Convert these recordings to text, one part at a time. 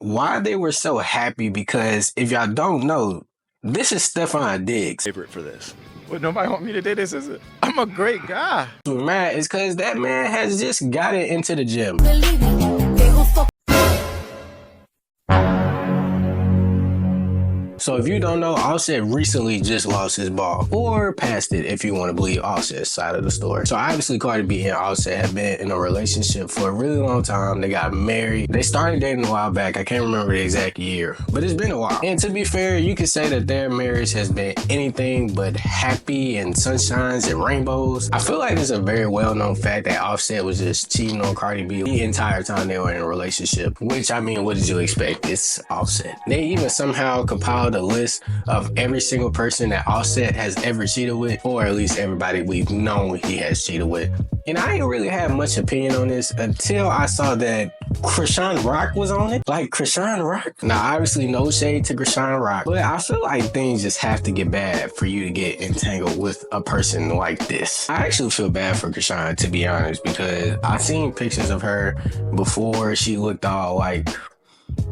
why they were so happy, because if y'all don't know, this is Stephon Diggs. Favorite for this. But nobody want me to do this, is it? I'm a great guy. What's mad is because that man has just gotten into the gym. So if you don't know, Offset recently just lost his ball, or passed it if you want to believe Offset's side of the story. So obviously Cardi B and Offset have been in a relationship for a really long time. They got married. They started dating a while back. I can't remember the exact year, but it's been a while. And to be fair, you could say that their marriage has been anything but happy and sunshines and rainbows. I feel like it's a very well-known fact that Offset was just cheating on Cardi B the entire time they were in a relationship, which, I mean, what did you expect? It's Offset. They even somehow compiled a list of every single person that Offset has ever cheated with, or at least everybody we've known he has cheated with. And I didn't really have much opinion on this until I saw that Krishan Rock was on it. Like, Krishan Rock? Now, obviously, no shade to Krishan Rock, but I feel like things just have to get bad for you to get entangled with a person like this. I actually feel bad for Krishan, to be honest, because I've seen pictures of her before. She looked all like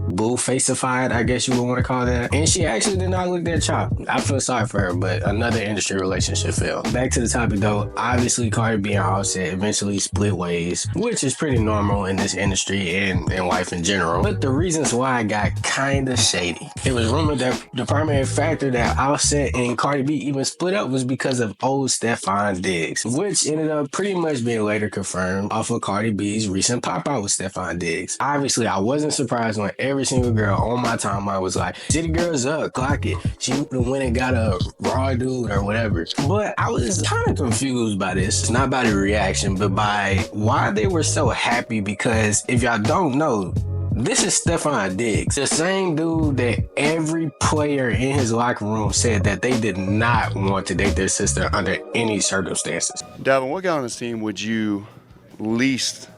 bull-facified, I guess you would want to call that. And she actually did not look that chopped. I feel sorry for her, but another industry relationship failed. Back to the topic though, obviously Cardi B and Offset eventually split ways, which is pretty normal in this industry and in life in general. But the reasons why it got kinda shady. It was rumored that the primary factor that Offset and Cardi B even split up was because of old Stephon Diggs, which ended up pretty much being later confirmed off of Cardi B's recent pop-out with Stephon Diggs. Obviously, I wasn't surprised when every single girl on my timeline was like, "City girl's up, clock it. She went and got a raw dude or whatever." But I was kind of confused by this, not by the reaction, but by why they were so happy, because if y'all don't know, this is Stephon Diggs, the same dude that every player in his locker room said that they did not want to date their sister under any circumstances. Davin, what guy on this team would you least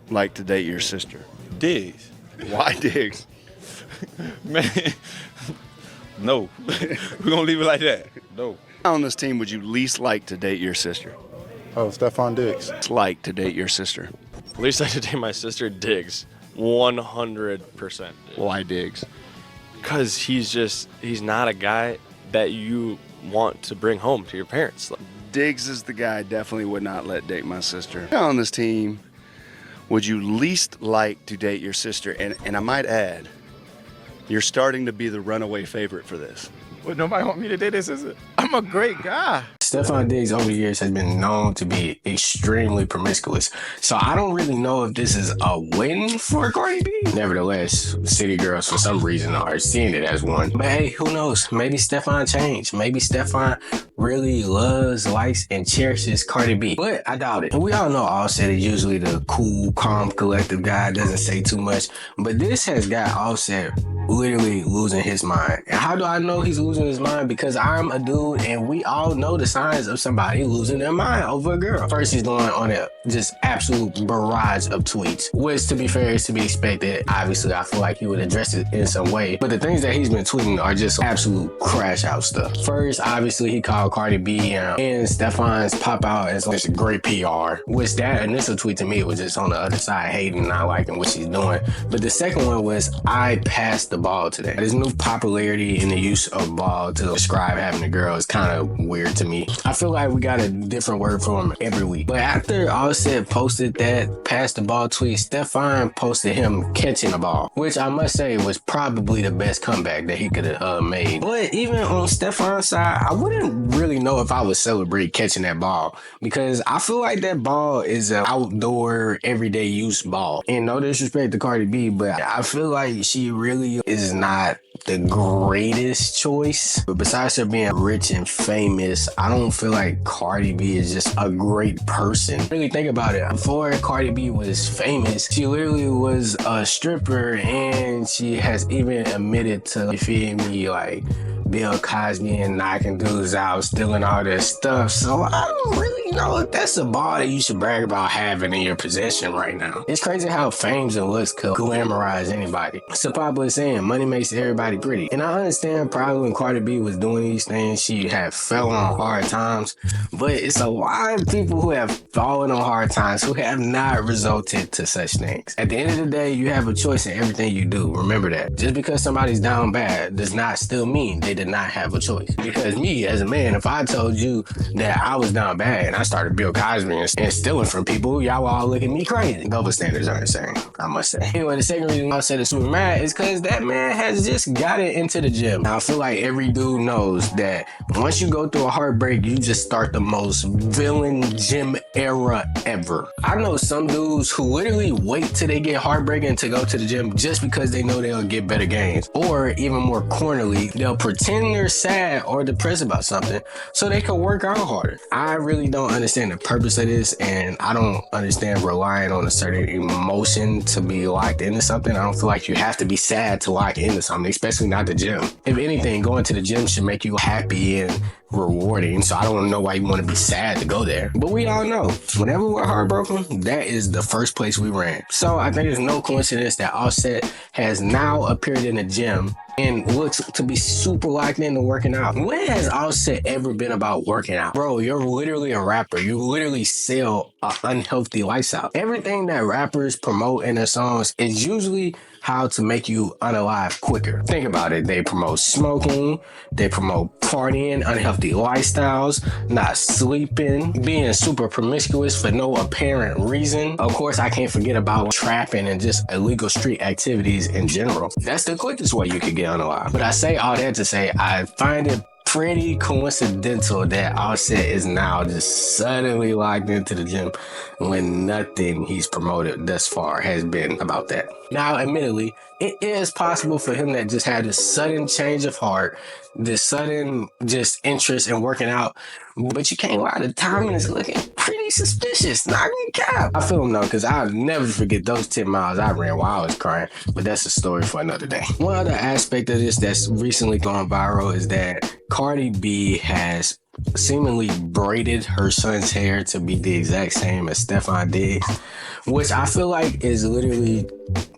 like to date your sister? Diggs. Why Diggs? Man, no. We're gonna leave it like that. No. On this team would you least like to date your sister? Oh, Stephondiggs. It's like to date your sister. Least I should date my sister, Diggs. 100%. Why Diggs? Because he's not a guy that you want to bring home to your parents. Diggs is the guy I definitely would not let date my sister. On this team would you least like to date your sister? And I might add, you're starting to be the runaway favorite for this. But nobody want me to do this, is it? I'm a great guy. Stephon Diggs over the years has been known to be extremely promiscuous. So I don't really know if this is a win for Cardi B. Nevertheless, city girls for some reason are seeing it as one. But hey, who knows? Maybe Stephon changed. Maybe Stephon really loves, likes, and cherishes Cardi B. But I doubt it. And we all know Offset is usually the cool, calm, collective guy, doesn't say too much. But this has got Offset literally losing his mind. And how do I know he's losing his mind? Because I'm a dude and we all know the signs of somebody losing their mind over a girl. First, he's going on a just absolute barrage of tweets, which, to be fair, is to be expected. Obviously, I feel like he would address it in some way. But the things that he's been tweeting are just absolute crash out stuff. First, obviously, he called Cardi B and Stephon's pop out as just great PR, which that initial tweet to me was just on the other side, hating, not liking what she's doing. But the second one was, "I passed the ball today." This new popularity in the use of ball to describe having a girl is kind of weird to me. I feel like we got a different word for him every week. But after Offset posted that pass the ball tweet, Stephon posted him catching the ball, which I must say was probably the best comeback that he could have made. But even on Stephon's side, I wouldn't really know if I would celebrate catching that ball, because I feel like that ball is an outdoor, everyday use ball. And no disrespect to Cardi B, but I feel like she really is not the greatest choice. But besides her being rich and famous, I don't feel like Cardi B is just a great person. Really think about it. Before Cardi B was famous, she literally was a stripper, and she has even admitted to, you feel me, like Bill Cosby and knocking dudes out, stealing all their stuff. So I don't really know if that's a ball that you should brag about having in your possession right now. It's crazy how fames and looks could glamorize anybody. It's a popular saying, money makes everybody pretty. And I understand probably when Cardi B was doing these things, she had fell on hard times. But it's a lot of people who have fallen on hard times who have not resulted to such things. At the end of the day, you have a choice in everything you do. Remember that. Just because somebody's down bad does not still mean they did not have a choice. Because me, as a man, if I told you that I was down bad and I started Bill Cosby and stealing from people, y'all will all look at me crazy. Double standards are insane, I must say. Anyway, the second reason I said it's super mad is because that man has just got it into the gym. Now, I feel like every dude knows that once you go through a heartbreak, you just start the most villain gym era ever. I know some dudes who literally wait till they get heartbreaking to go to the gym just because they know they'll get better gains. Or even more cornerly, they'll pretend they're sad or depressed about something so they can work out harder. I really don't understand the purpose of this, and I don't understand relying on a certain emotion to be locked into something. I don't feel like you have to be sad to lock into something, especially not the gym. If anything, going to the gym should make you happy and rewarding, so I don't know why you want to be sad to go there. But we all know, whenever we're heartbroken, that is the first place we ran. So I think it's no coincidence that Offset has now appeared in the gym and looks to be super locked into working out. When has Offset ever been about working out? Bro, you're literally a rapper. You literally sell an unhealthy lifestyle. Everything that rappers promote in their songs is usually how to make you unalive quicker. Think about it. They promote smoking, they promote partying, unhealthy lifestyles, not sleeping, being super promiscuous for no apparent reason. Of course, I can't forget about trapping and just illegal street activities in general. That's the quickest way you could get unalive. But I say all that to say, I find it pretty coincidental that Offset is now just suddenly locked into the gym when nothing he's promoted thus far has been about that. Now, admittedly, it is possible for him that just had this sudden change of heart, this sudden just interest in working out, but you can't lie, the timing is looking pretty suspicious. Not gonna cap. I feel him though, because I'll never forget those 10 miles I ran while I was crying, but that's a story for another day. One other aspect of this that's recently gone viral is that Cardi B has seemingly braided her son's hair to be the exact same as Stephon Diggs, which I feel like is literally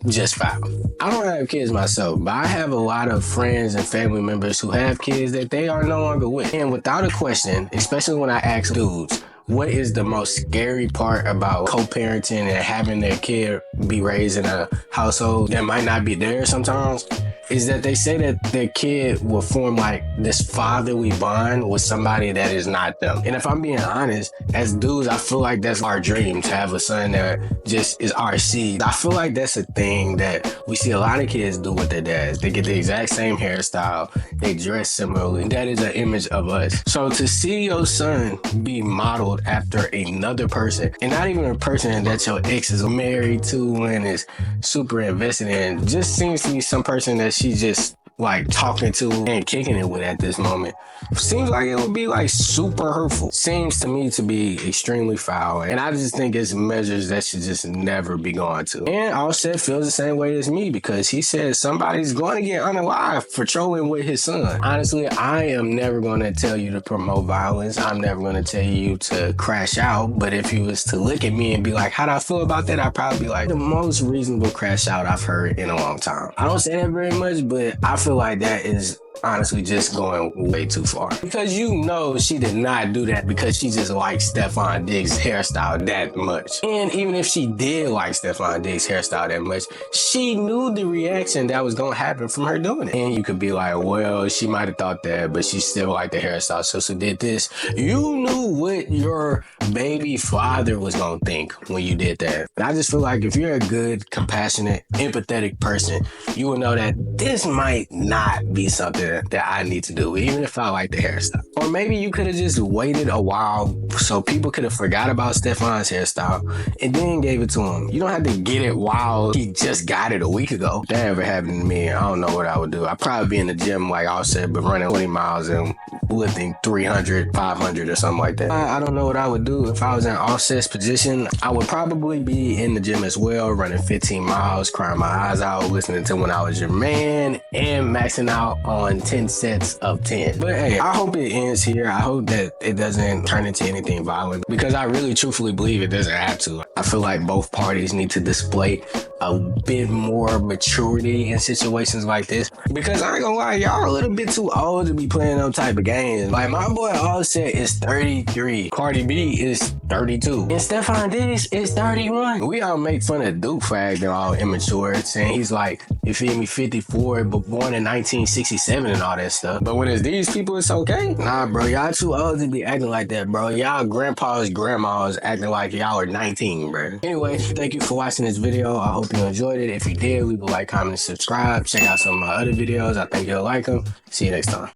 just foul. I don't have kids myself, but I have a lot of friends and family members who have kids that they are no longer with. And without a question, especially when I ask dudes, what is the most scary part about co-parenting and having their kid be raised in a household that might not be theirs sometimes? Is that they say that their kid will form like this fatherly bond with somebody that is not them. And if I'm being honest, as dudes, I feel like that's our dream, to have a son that just is our seed. I feel like that's a thing that we see a lot of kids do with their dads. They get the exact same hairstyle, they dress similarly. That is an image of us. So to see your son be modeled after another person, and not even a person that your ex is married to and is super invested in, just seems to be some person that she's just like talking to and kicking it with at this moment. Seems like it would be like super hurtful. Seems to me to be extremely foul, and I just think it's measures that should just never be gone to. And Offset feels the same way as me, because he says somebody's going to get unalive for trolling with his son. Honestly, I am never going to tell you to promote violence. I'm never going to tell you to crash out. But if you was to look at me and be like, how do I feel about that? I'd probably be like, the most reasonable crash out I've heard in a long time. I don't say that very much, but I feel like that is honestly just going way too far. Because you know she did not do that because she just liked Stephon Diggs' hairstyle that much. And even if she did like Stephon Diggs' hairstyle that much, she knew the reaction that was going to happen from her doing it. And you could be like, well, she might have thought that, but she still liked the hairstyle, so she did this. You knew what your baby father was going to think when you did that. And I just feel like if you're a good, compassionate, empathetic person, you will know that this might not be something that I need to do, even if I like the hairstyle. Or maybe you could have just waited a while so people could have forgot about Stephon's hairstyle and then gave it to him. You don't have to get it while he just got it a week ago. If that ever happened to me, I don't know what I would do. I'd probably be in the gym like Offset, but running 20 miles and lifting 300, 500 or something like that. I don't know what I would do if I was in Offset's position. I would probably be in the gym as well, running 15 miles, crying my eyes out, listening to When I Was Your Man, and maxing out on 10 sets of 10. But hey, I hope it ends here. I hope that it doesn't turn into anything violent, because I really truthfully believe it doesn't have to. I feel like both parties need to display a bit more maturity in situations like this, because I ain't gonna lie, y'all a little bit too old to be playing them type of games. Like, my boy Offset is 33, Cardi B is 32, and Stephon Diggs is 31. We all make fun of Duke for acting all immature, saying he's like, you feel me, 54, but born in 1967 and all that stuff. But when it's these people, it's okay. Nah, bro, y'all too old to be acting like that, bro. Y'all grandpas, grandmas acting like y'all are 19, bro. Anyway, thank you for watching this video. I hope you enjoyed it. If you did, leave a like, comment, and subscribe. Check out some of my other videos. I think you'll like them. See you next time.